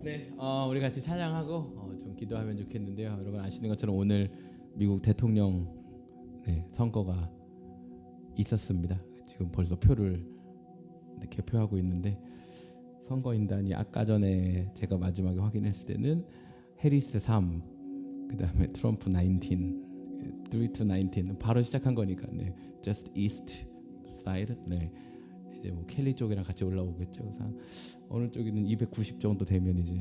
네, 우리 같이 찬양하고 좀 기도하면 좋겠는데요. 여러분 아시는 것처럼 오늘 미국 대통령 선거가 있었습니다. 지금 벌써 표를 개표하고 있는데 선거인단이 아까 전에 제가 마지막에 확인했을 때는 해리스 3, 그 다음에 트럼프 19, 3 to 19 바로 시작한 거니까 just east side 이제 뭐 켈리 쪽이랑 같이 올라오겠죠. 그래서 어느 쪽이든 290 정도 되면 이제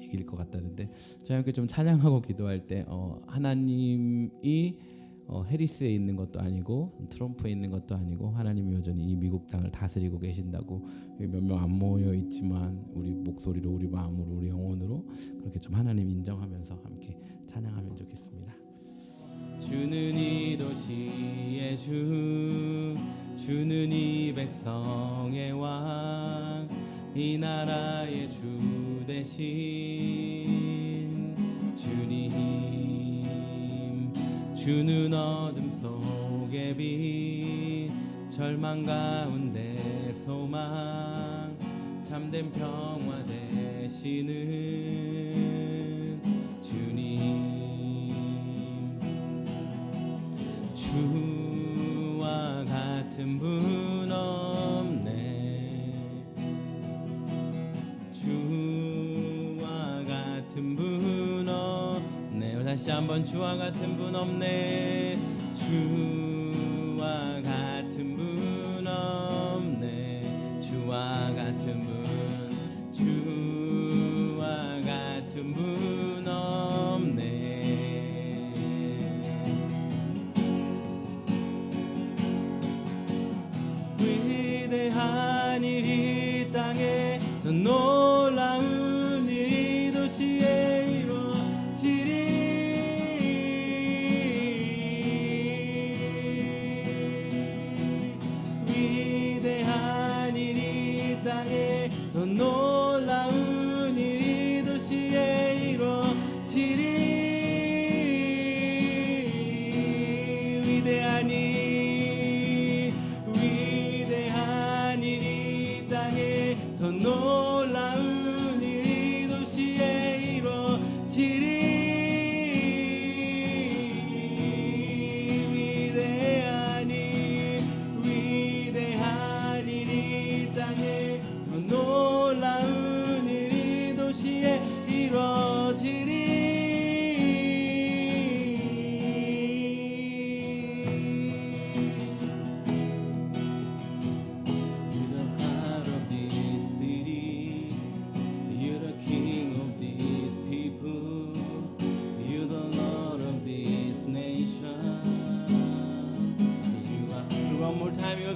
이길 것 같다는데 저희 함께 좀 찬양하고 기도할 때 하나님이 해리스에 있는 것도 아니고 트럼프에 있는 것도 아니고 하나님이 여전히 이 미국 땅을 다스리고 계신다고 몇 명 안 모여 있지만 우리 목소리로 우리 마음으로 우리 영혼으로 그렇게 좀 하나님 인정하면서 함께 찬양하면 좋겠습니다. 주는 이 도시의 주, 주는 이 백성의 왕, 이 나라의 주 되신 주님. 주는 어둠 속의 빛, 절망 가운데 소망, 참된 평화 되시는 주님. 주와 같은 분 없네. 주와 같은 분 없네. 다시 한번 주와 같은 분 없네. 주와 같은 분 없네. 주와 같은 분, 주와 같은 분 없네. 위대한 일이 땅에 더 놀라운 일이 도시에 이루어지리. 위대한 일이 땅에 더 놀라운 일이 도시에 이루어지리. 위대한 일, 위대한 일이 땅에 더 놀라운 일이 도시에 이루어지리. 위대한 일, 위대한 일이 땅에 더 놀라운 일이 도시에 이루어지리.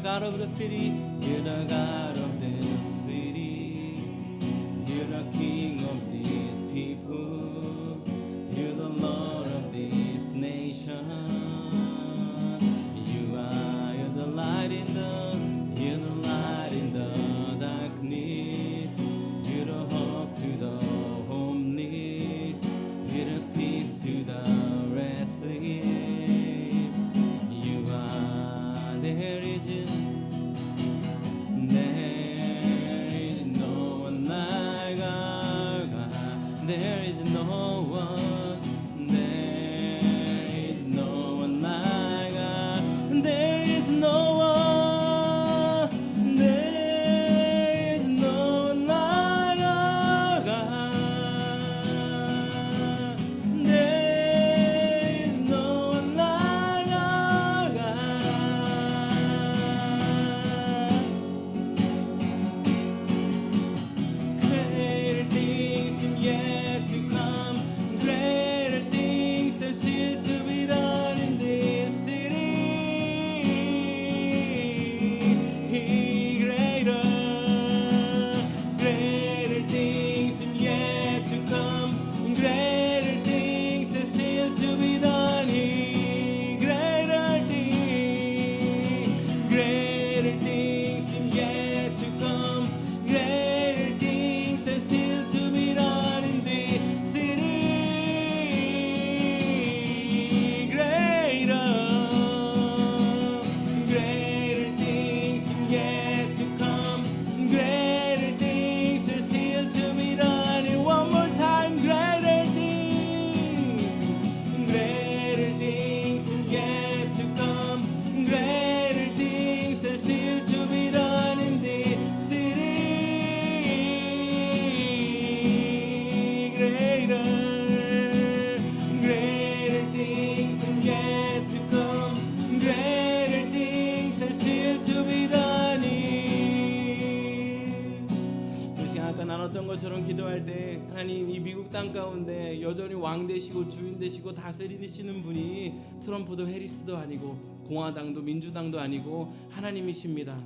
God of the city, you're the God of this city. You're the King of these people. You're the Lord of this nation. You're the light in the, you're the light in the darkness. You're the hope to the homeless. You're the peace to the restless. You are there is there is no one, there is no one like God. There is no one, there is no one like our God. There is no one like our God. Greater things seem yet to 기도할 때 하나님 이 미국 땅 가운데 여전히 왕 되시고 주인 되시고 다스리시는 분이 트럼프도 해리스도 아니고 공화당도 민주당도 아니고 하나님이십니다.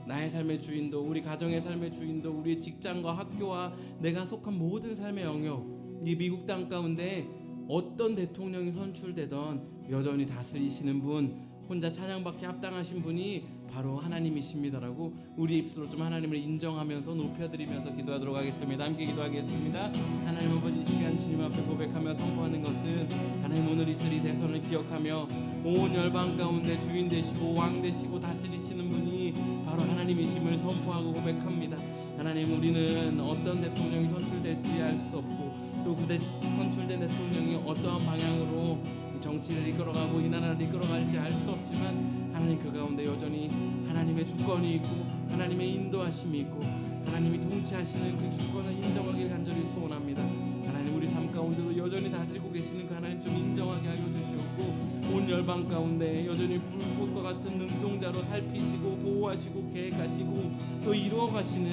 나의 삶의 주인도 우리 가정의 삶의 주인도 우리의 직장과 학교와 내가 속한 모든 삶의 영역 이 미국 땅 가운데 어떤 대통령이 선출되던 여전히 다스리시는 분 혼자 찬양받기 합당하신 분이 바로 하나님이십니다라고 우리 입술로 좀 하나님을 인정하면서 높여드리면서 기도하도록 하겠습니다. 함께 기도하겠습니다. 하나님 아버지 이 시간 주님 앞에 고백하며 선포하는 것은 하나님 오늘 있을 이 대선을 기억하며 온 열방 가운데 주인 되시고 왕 되시고 다스리시는 분이 바로 하나님이심을 선포하고 고백합니다. 하나님 우리는 어떤 대통령이 선출될지 알 수 없고 또 그 선출된 대통령이 어떠한 방향으로 정치를 이끌어가고 이 나라를 이끌어갈지 알 수 없지만 하나님 그 가운데 여전히 하나님의 주권이 있고 하나님의 인도하심이 있고 하나님이 통치하시는 그 주권을 인정하길 간절히 소원합니다. 하나님 우리 삶 가운데도 여전히 다스리고 계시는 그 하나님 좀 인정하게 하여 주시옵고 온 열방 가운데 여전히 불꽃과 같은 눈동자로 살피시고 보호하시고 계획하시고 또 이루어가시는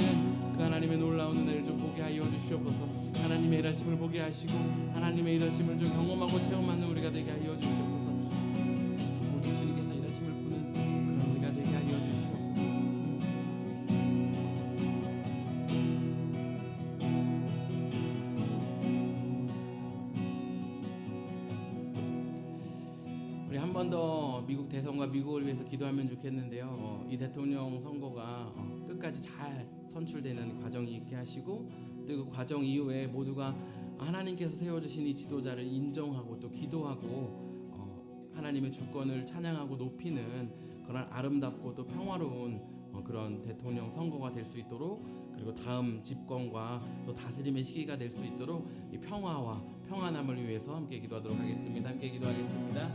그 하나님의 놀라운 은혜를 좀 보게 하여 주시옵소서. 하나님의 일하심을 보게 하시고 하나님의 일하심을 좀 경험하고 체험하는 우리가 되게 하여 주시옵소서. 오직 주님께서 일하심을 보는 그런 우리가 되게 하여 주시옵소서. 우리 한 번 더 미국 대선과 미국을 위해서 기도하면 좋겠는데요. 이 대통령 선거가 끝까지 잘 선출되는 과정이 있게 하시고 또 그 과정 이후에 모두가 하나님께서 세워주신 이 지도자를 인정하고 또 기도하고 하나님의 주권을 찬양하고 높이는 그런 아름답고 또 평화로운 그런 대통령 선거가 될 수 있도록 그리고 다음 집권과 또 다스림의 시기가 될 수 있도록 이 평화와 평안함을 위해서 함께 기도하도록 하겠습니다. 함께 기도하겠습니다.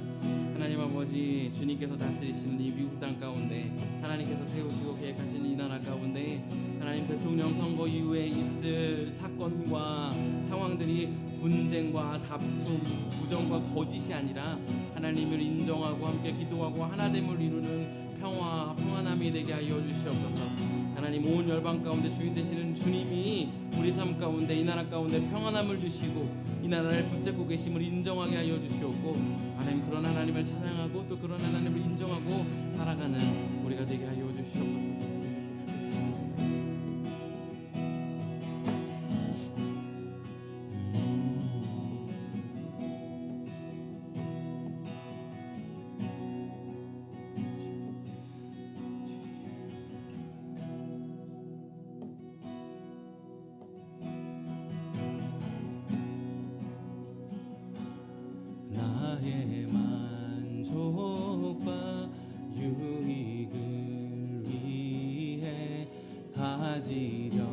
하나님 아버지 주님께서 다스리시는 이 미국 땅 가운데 하나님께서 세우시고 계획하시는 이 나라 가운데 하나님 대통령 선거 이후에 있을 사건과 상황들이 분쟁과 다툼, 부정과 거짓이 아니라 하나님을 인정하고 함께 기도하고 하나됨을 이루는 평화, 평안함이 되게 하여 주시옵소서. 하나님 온 열방 가운데 주인 되시는 주님이 우리 삶 가운데 이 나라 가운데 평안함을 주시고 이 나라를 붙잡고 계심을 인정하게 하여 주시옵고 하나님 그런 하나님을 찬양하고 또 그런 하나님을 인정하고 살아가는 우리가 되게 하여 주시옵소서. 나의 만족과 유익을 위해 가지려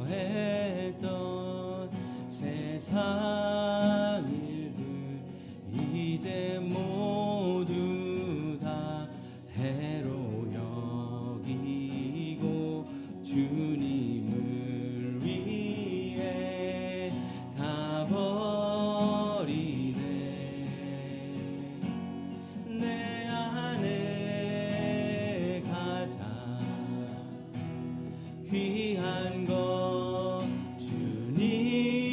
했던 세상 일들 이제 모두 다 해로 여기고 주님을 위해 다 버리네. 내 안에 가장 귀한 것 주님을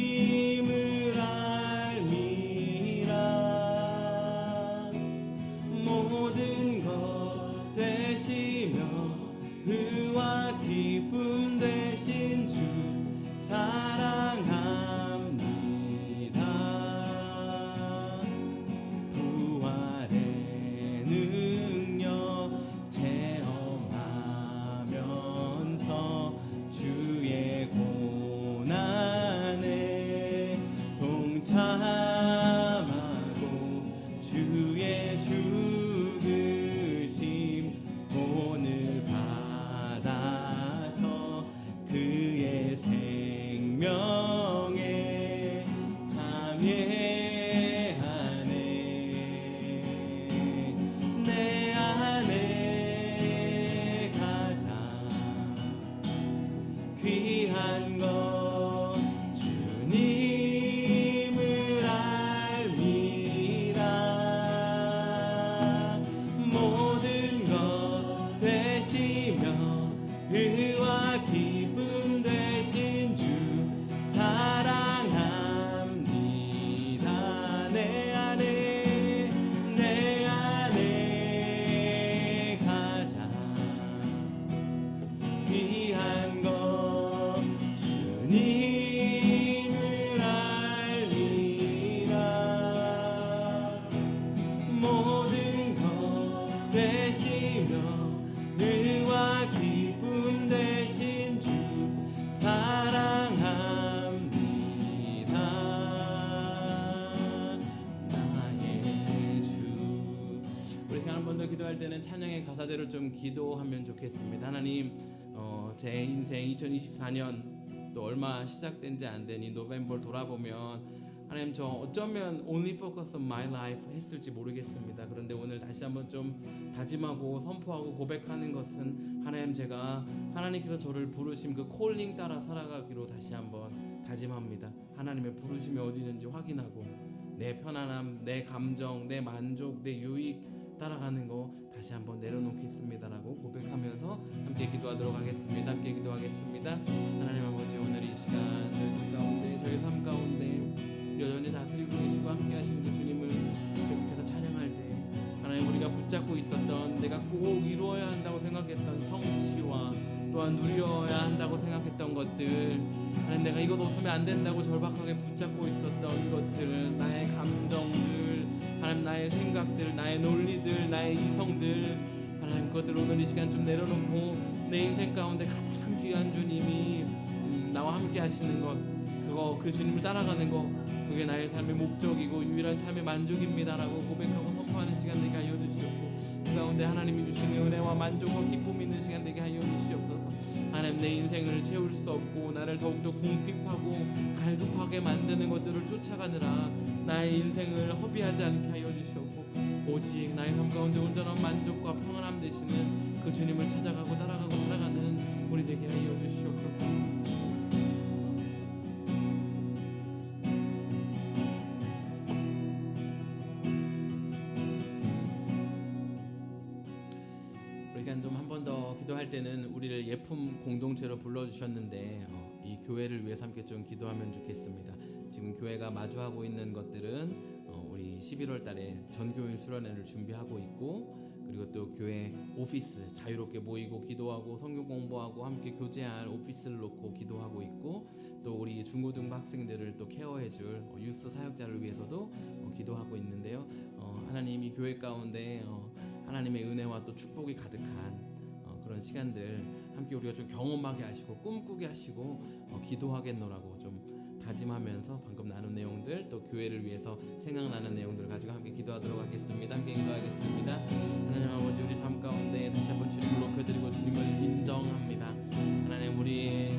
알미라. 모든 것 되시며 의와 기쁨 되신 주 사랑합니다. 부활의 능력 체험하면서 주의 고난에 동참하고 주의 죽으심 오늘 받아서 그의 생명에 참여하네. 내 안에 가장 귀한 것 주님을 알미라. 모든 것 되시며 의와 기쁨 되신 주 사랑합니다. 기도할 때는 찬양의 가사대로 좀 기도하면 좋겠습니다. 하나님, 제 인생 2024년 또 얼마 시작된지 안 된 이 노벰버를 돌아보면 하나님, 저 어쩌면 only focus on my life 했을지 모르겠습니다. 그런데 오늘 다시 한번 좀 다짐하고 선포하고 고백하는 것은 하나님, 제가 하나님께서 저를 부르심 그 콜링 따라 살아가기로 다시 한번 다짐합니다. 하나님의 부르심이 어디 있는지 확인하고 내 편안함, 내 감정, 내 만족, 내 유익 따라가는 거 다시 한번 내려놓겠습니다라고 고백하면서 함께 기도하도록 하겠습니다. 함께 기도하겠습니다. 하나님 아버지, 오늘 이 시간 저희 가운데, 저희 삶 가운데 여전히 다스리고 계시고 함께 하시는 그 주님을 계속해서 찬양할 때 하나님, 우리가 붙잡고 있었던, 내가 꼭 이루어야 한다고 생각했던 성취와 또한 누려야 한다고 생각했던 것들, 하나님, 내가 이것 없으면 안 된다고 절박하게 붙잡고 있었던 것들, 나의 감정들, 하나님, 나의 생각들, 나의 논리들, 나의 이성들, 하나님, 그것들 오늘 이 시간 좀 내려놓고 내 인생 가운데 가장 귀한 주님이 나와 함께 하시는 것, 그 주님을 따라가는 것, 그게 나의 삶의 목적이고 유일한 삶의 만족입니다라고 고백하고 선포하는 시간 되게 하여 주시옵고, 그 가운데 하나님이 주시는 은혜와 만족과 기쁨이 있는 시간 되게 하여 주시옵소서. 하나님, 내 인생을 채울 수 없고 나를 더욱더 궁핍하고 갈급하게 만드는 것들을 쫓아가느라 나의 인생을 허비하지 않게 하여 주시옵고, 오직 나의 삶 가운데 온전한 만족과 평안함 되시는 그 주님을 찾아가고 따라가고 살아가는 우리 되게 하여 주시옵소서. 기도할 때는 우리를 예품 공동체로 불러주셨는데 이 교회를 위해서 함께 좀 기도하면 좋겠습니다. 지금 교회가 마주하고 있는 것들은 우리 11월 달에 전교인 수련회를 준비하고 있고, 그리고 또 교회 오피스 자유롭게 모이고 기도하고 성경 공부하고 함께 교제할 오피스를 놓고 기도하고 있고, 또 우리 중고등부 학생들을 또 케어해줄 유스 사역자를 위해서도 기도하고 있는데요. 하나님, 이 교회 가운데 하나님의 은혜와 또 축복이 가득한 그런 시간들 함께 우리가 좀 경험하게 하시고 꿈꾸게 하시고 기도하겠노라고 좀 다짐하면서 방금 나눈 내용들, 또 교회를 위해서 생각나는 내용들을 가지고 함께 기도하도록 하겠습니다. 함께 기도하겠습니다. 하나님 아버지, 우리 삶 가운데 다시 한번 주님을 높여드리고 주님을 인정합니다. 하나님, 우리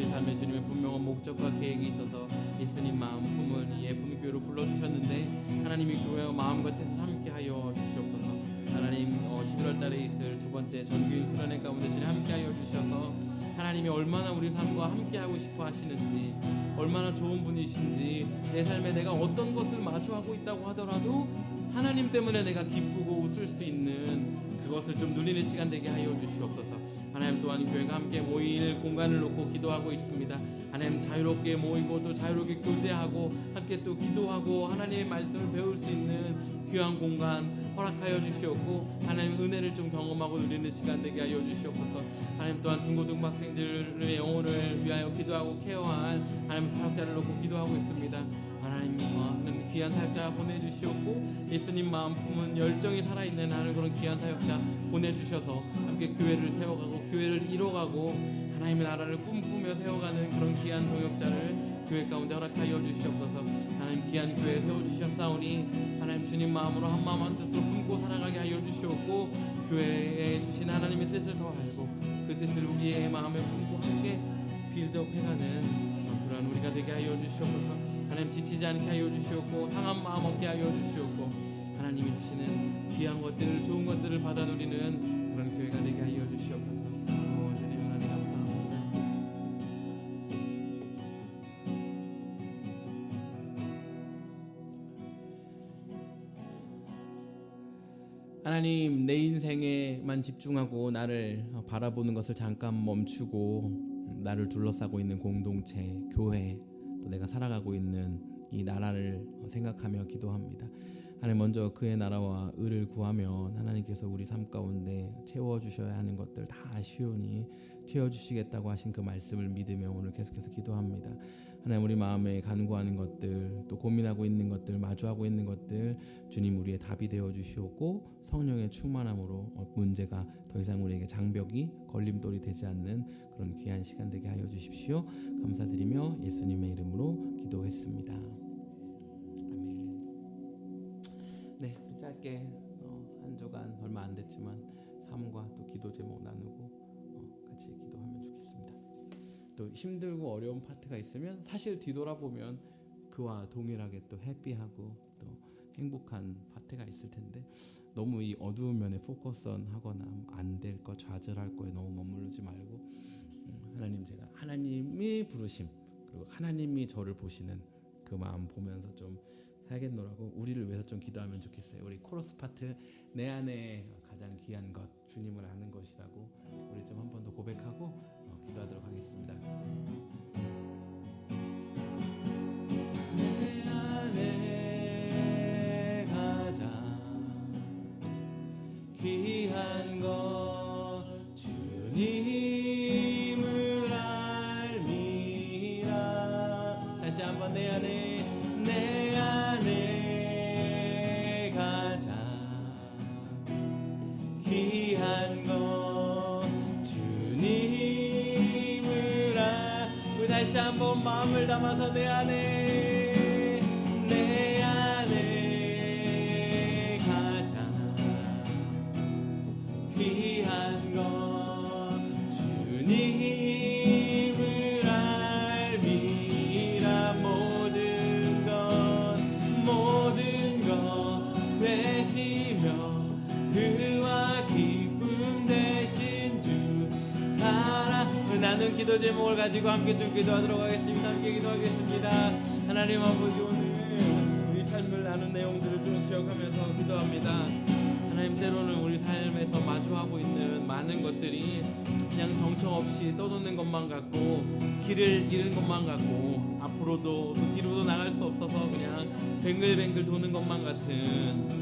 삶에 주님의 분명한 목적과 계획이 있어서 예수님 마음 품은 이 예품 교회로 불러주셨는데, 하나님이 교회와 마음과 뜻을 함께하여 주시옵소서. 하나님, 11월 달에 있을 두 번째 전교인 수련회 가운데 주님 함께하여 주셔서 하나님이 얼마나 우리 삶과 함께하고 싶어 하시는지, 얼마나 좋은 분이신지, 내 삶에 내가 어떤 것을 마주하고 있다고 하더라도 하나님 때문에 내가 기쁘고 웃을 수 있는 그것을 좀 누리는 시간 되게 하여 주시옵소서. 하나님, 또한 교회가 함께 모일 공간을 놓고 기도하고 있습니다. 하나님, 자유롭게 모이고 또 자유롭게 교제하고 함께 또 기도하고 하나님의 말씀을 배울 수 있는 귀한 공간 허락하여 주시옵고, 하나님 은혜를 좀 경험하고 누리는 시간 되게 하여 주시옵소서. 하나님, 또한 중고등부 학생들의 영혼을 위하여 기도하고 케어할 하나님 사역자를 놓고 기도하고 있습니다. 하나님, 귀한 사역자 보내주시옵고, 예수님 마음 품은 열정이 살아있는 하나님 그런 귀한 사역자 보내주셔서 함께 교회를 세워가고 교회를 이뤄가고 하나님의 나라를 꿈꾸며 세워가는 그런 귀한 동역자를 교회 가운데 허락하여 주시옵소서. 하나님, 귀한 교회 세워주셨사오니 하나님 주님 마음으로 한 마음 한 뜻으로 품고 살아가게 하여 주시옵고, 교회에 주신 하나님의 뜻을 더 알고 그 뜻을 우리의 마음에 품고 함께 빌드업해가는 그런 우리가 되게 하여 주시옵소서. 하나님, 지치지 않게 하여 주시옵고 상한 마음 없게 하여 주시옵고, 하나님이 주시는 귀한 것들, 좋은 것들을 받아 누리는 그런 교회가 되게 하여 주시옵소서. 주님 하나님 감사합니다. 하나님, 내 인생에만 집중하고 나를 바라보는 것을 잠깐 멈추고 나를 둘러싸고 있는 공동체, 교회, 또 내가 살아가고 있는 이 나라를 생각하며 기도합니다. 하나님, 먼저 그의 나라와 의를 구하면 하나님께서 우리 삶 가운데 채워주셔야 하는 것들 다 시온이 채워주시겠다고 하신 그 말씀을 믿으며 오늘 계속해서 기도합니다. 하나님, 우리 마음에 간구하는 것들, 또 고민하고 있는 것들, 마주하고 있는 것들 주님 우리의 답이 되어 주시옵고, 성령의 충만함으로 문제가 더 이상 우리에게 장벽이 걸림돌이 되지 않는 그런 귀한 시간 되게 하여 주십시오. 감사드리며 예수님의 이름으로 기도했습니다. 아멘. 네, 짧게 한 조각 3주간 얼마 안 됐지만 삶과 또 기도 제목 나누고 같이 기도하면 좋겠습니다. 또 힘들고 어려운 파트가 있으면 사실 뒤돌아보면 그와 동일하게 또 해피하고 또 행복한 파트가 있을 텐데 너무 이 어두운 면에 포커스온 하거나 안 될 거 좌절할 거에 너무 머무르지 말고 하나님, 제가 하나님이 부르심 그리고 하나님이 저를 보시는 그 마음 보면서 좀 살겠노라고 우리를 위해서 좀 기도하면 좋겠어요. 우리 코러스 파트 내 안에 가장 귀한 것 주님을 아는 것이라고 우리 좀 한 번 더 고백하고 기도하도록 하겠습니다. 내 안에 가장 귀한 것 주님을 알미라. 다시 한번 내 안에 가장 귀한 것 주님을 알미라. 다시 한번 마음을 담아서 내 안에 가장 귀한 것 주님을 알미라. 모든 것 되시며 그와 기쁨 되신 주 사랑. 나는 기도 제목을 가지고 함께 좀 기도하도록 하겠습니다. 함께 기도하겠습니다. 하나님 아버지, 오늘 우리 삶을 나눈 내용들을 좀 기억하면서 기도합니다. 하나님, 때로는 우리 삶에서 마주하고 있는 많은 것들이 그냥 정처없이 떠도는 것만 같고 길을 잃은 것만 같고 앞으로도 또 뒤로도 나갈 수 없어서 그냥 뱅글뱅글 도는 것만 같은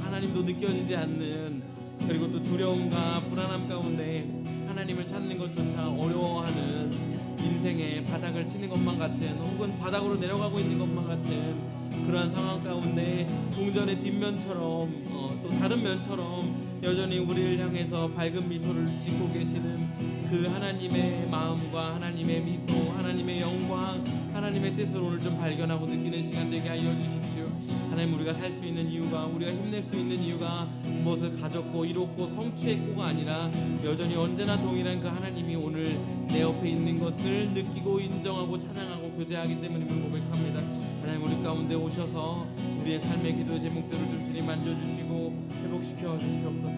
하나님도 느껴지지 않는, 그리고 또 두려움과 불안함 가운데 하나님을 찾는 것조차 어려워하는 인생의 바닥을 치는 것만 같은, 혹은 바닥으로 내려가고 있는 것만 같은 그러한 상황 가운데 동전의 뒷면처럼 또 다른 면처럼 여전히 우리를 향해서 밝은 미소를 짓고 계시는 그 하나님의 마음과 하나님의 미소, 하나님의 영광, 하나님의 뜻을 오늘 좀 발견하고 느끼는 시간 되게 하여 주십시오. 하나님, 우리가 살 수 있는 이유가, 우리가 힘낼 수 있는 이유가 무엇을 가졌고 이뤘고 성취했고가 아니라 여전히 언제나 동일한 그 하나님이 오늘 내 옆에 있는 것을 느끼고 인정하고 찬양하고 교제하기 때문임을 고백합니다. 하나님, 우리 가운데 오셔서 우리의 삶의 기도 제목들을 좀 주님 만져주시고 회복시켜 주시옵소서.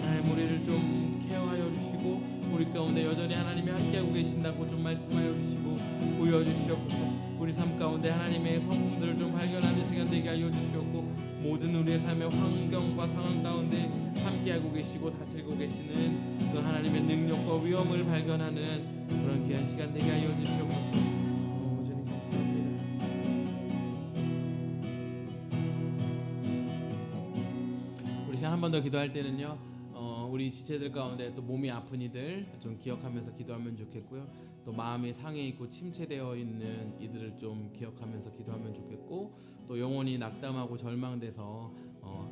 하나님, 우리를 좀 케어하여 주시고 우리 가운데 여전히 하나님이 함께하고 계신다고 좀 말씀하여 주시고 보여주시옵소서. 우리 삶 가운데 하나님의 성품들을 좀 발견하는 시간 되게 하여 주시옵고 모든 우리의 삶의 환경과 상황 가운데 함께하고 계시고 다스리고 계시는 그 하나님의 능력과 위엄을 발견하는 그런 귀한 시간 되게 하여 주시옵소서. 주님 감사합니다. 우리 시간 한 번 더 기도할 때는요, 우리 지체들 가운데 또 몸이 아픈 이들 좀 기억하면서 기도하면 좋겠고요. 또 마음이 상해 있고 침체되어 있는 이들을 좀 기억하면서 기도하면 좋겠고, 또 영혼이 낙담하고 절망돼서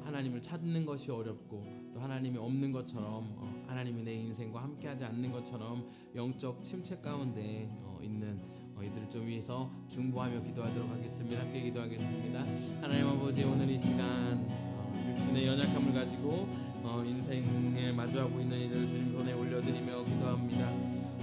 하나님을 찾는 것이 어렵고 또 하나님이 없는 것처럼 하나님이 내 인생과 함께하지 않는 것처럼 영적 침체 가운데 있는 이들을 좀 위해서 중보하며 기도하도록 하겠습니다. 함께 기도하겠습니다. 하나님 아버지, 오늘 이 시간 육신의 연약함을 가지고 인생에 마주하고 있는 이들을 주님 손에 올려드리며 기도합니다.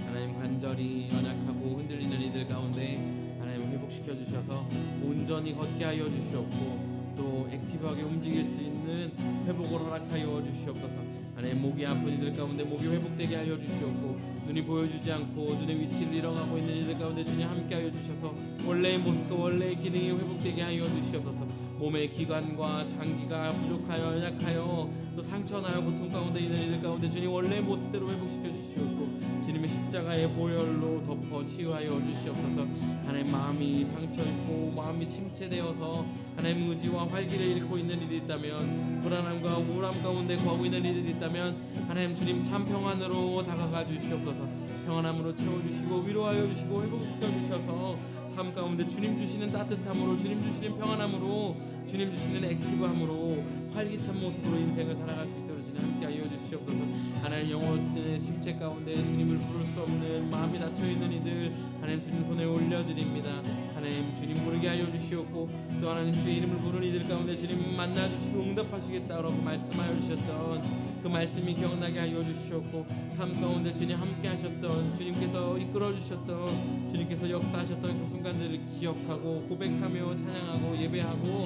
하나님, 관절이 연약하고 흔들리는 이들 가운데 하나님 회복시켜 주셔서 온전히 걷게 하여 주시옵고 또 액티브하게 움직일 수 있는 회복을 허락하여 주시옵소서. 하나님, 목이 아픈 이들 가운데 목이 회복되게 하여 주시옵고 눈이 보여주지 않고 눈의 위치를 잃어가고 있는 이들 가운데 주님 함께 하여 주셔서 원래의 모습과 원래의 기능이 회복되게 하여 주시옵소서. 몸의 기관과 장기가 부족하여 연약하여 또 상처나요 고통 가운데 있는 이들 가운데 주님 원래의 모습대로 회복시켜 주시옵고 주님의 십자가의 보혈로 덮어 치유하여 주시옵소서. 하나님, 마음이 상처 있고 마음이 침체되어서 하나님 의지와 활기를 잃고 있는 일이 있다면, 불안함과 우울함 가운데 거하고 있는 일이 있다면 하나님 주님 참 평안으로 다가가 주시옵소서. 평안함으로 채워주시고 위로하여 주시고 회복시켜 주셔서 삶 가운데 주님 주시는 따뜻함으로, 주님 주시는 평안함으로, 주님 주시는 액티브함으로 활기찬 모습으로 인생을 살아갈 수 있도록 주님 함께하여 주시옵소서. 하나님 영혼의 침체 가운데 주님을 부를 수 없는 마음이 닫혀있는 이들 하나님 주님 손에 올려드립니다. 하나님 주님 부르게 하여 주시옵고 또 하나님 주의 이름을 부르는 이들 가운데 주님 만나주시고 응답하시겠다라고 말씀하여 주셨던 그 말씀이 기억나게 하여 주시옵고 삶 가운데 주님 함께 하셨던 주님께서 이끌어 주셨던 주님께서 역사하셨던 그 순간들을 기억하고 고백하며 찬양하고 예배하고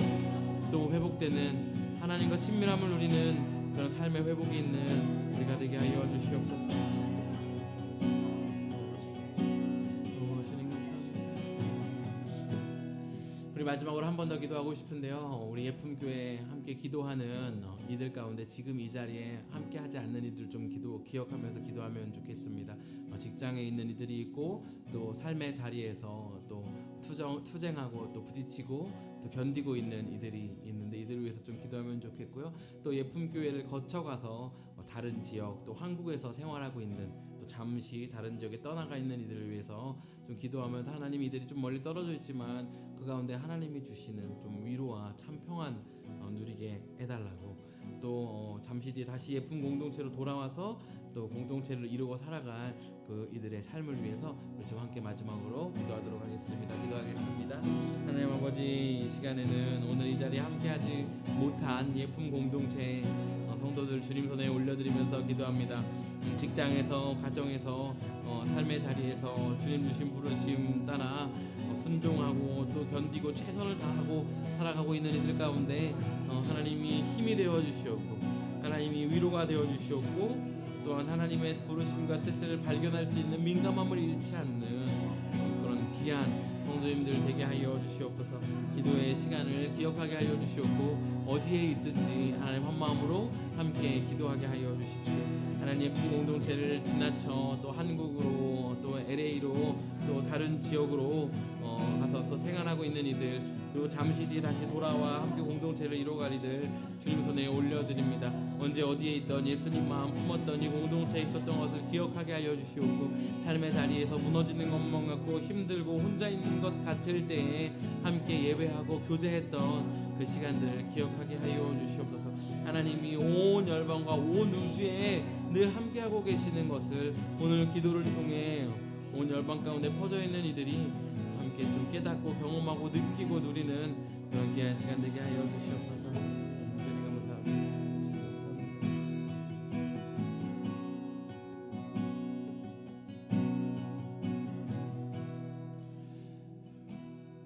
또 회복되는 하나님과 친밀함을 누리는 그런 삶의 회복이 있는 우리가 되게 하여 주시옵소서. 우리 마지막으로 한 번 더 기도하고 싶은데요. 우리 예품교회 함께 기도하는 이들 가운데 지금 이 자리에 함께 하지 않는 이들 좀 기억하면서 기도하면 좋겠습니다. 직장에 있는 이들이 있고 또 삶의 자리에서 또 투쟁하고 또 부딪히고 또 견디고 있는 이들이 있는데 이들을 위해서 좀 기도하면 좋겠고요. 또 예품교회를 거쳐가서 다른 지역 또 한국에서 생활하고 있는 또 잠시 다른 지역에 떠나가 있는 이들을 위해서 좀 기도하면서 하나님 이들이 좀 멀리 떨어져 있지만 그 가운데 하나님이 주시는 좀 위로와 참 평안 누리게 해달라고 또 잠시 뒤에 다시 예쁜 공동체로 돌아와서 또 공동체를 이루고 살아갈 그 이들의 삶을 위해서 우리 좀 함께 마지막으로 기도하도록 하겠습니다. 기도하겠습니다. 하나님 아버지 이 시간에는 오늘 이 자리에 함께하지 못한 예쁜 공동체 성도들 주님 손에 올려드리면서 기도합니다. 직장에서 가정에서 삶의 자리에서 주님 주신 부르심 따라 순종하고 또 견디고 최선을 다하고 살아가고 있는 이들 가운데 하나님이 힘이 되어 주시옵고 하나님이 위로가 되어 주시옵고 또한 하나님의 부르심과 뜻을 발견할 수 있는 민감함을 잃지 않는 그런 귀한 성도님들 되게 하여 주시옵소서. 기도의 시간을 기억하게 하여 주시옵고 어디에 있든지 하나님 한 마음으로 함께 기도하게 하여 주십시오. 하나님 공동체를 지나쳐 또 한국으로 또 LA로 또 다른 지역으로 가서 또 생활하고 있는 이들 그리고 잠시 뒤에 다시 돌아와 함께 공동체를 이뤄갈 이들 주님 손에 올려드립니다. 언제 어디에 있던 예수님 마음 품었던 이 공동체에 있었던 것을 기억하게 하여 주시옵고 삶의 자리에서 무너지는 것만 같고 힘들고 혼자 있는 것 같을 때에 함께 예배하고 교제했던 그 시간들을 기억하게 하여 주시옵소서. 하나님이 온 열방과 온 우주에 늘 함께하고 계시는 것을 오늘 기도를 통해 온 열방 가운데 퍼져 있는 이들이 함께 좀 깨닫고 경험하고 느끼고 누리는 그런 귀한 시간 되게 하여 주시옵소서.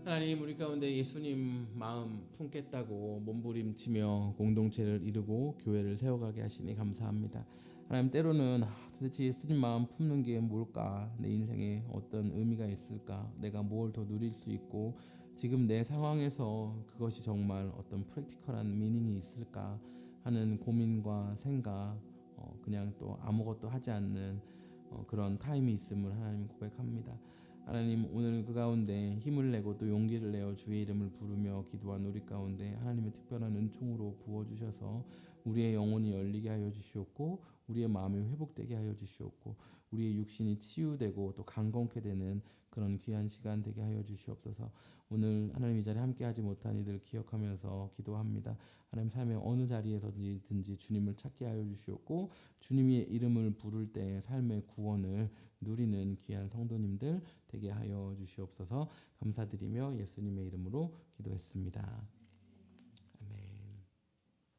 하나님 우리 가운데 예수님 마음 품겠다고 몸부림치며 공동체를 이루고 교회를 세워가게 하시니 감사합니다. 하나님 때로는 도대체 예수님 마음 품는 게 뭘까? 내 인생에 어떤 의미가 있을까? 내가 뭘 더 누릴 수 있고 지금 내 상황에서 그것이 정말 어떤 프랙티컬한 미닝이 있을까 하는 고민과 생각 그냥 또 아무것도 하지 않는 그런 타임이 있음을 하나님 고백합니다. 하나님 오늘 그 가운데 힘을 내고 또 용기를 내어 주의 이름을 부르며 기도한 우리 가운데 하나님의 특별한 은총으로 부어주셔서 우리의 영혼이 열리게 하여 주시옵고 우리의 마음이 회복되게 하여 주시옵고 우리의 육신이 치유되고 또 강건케 되는 그런 귀한 시간 되게 하여 주시옵소서. 오늘 하나님 이 자리에 함께하지 못한 이들 기억하면서 기도합니다. 하나님 삶의 어느 자리에서든지 주님을 찾게 하여 주시옵고 주님의 이름을 부를 때 삶의 구원을 누리는 귀한 성도님들 되게 하여 주시옵소서. 감사드리며 예수님의 이름으로 기도했습니다.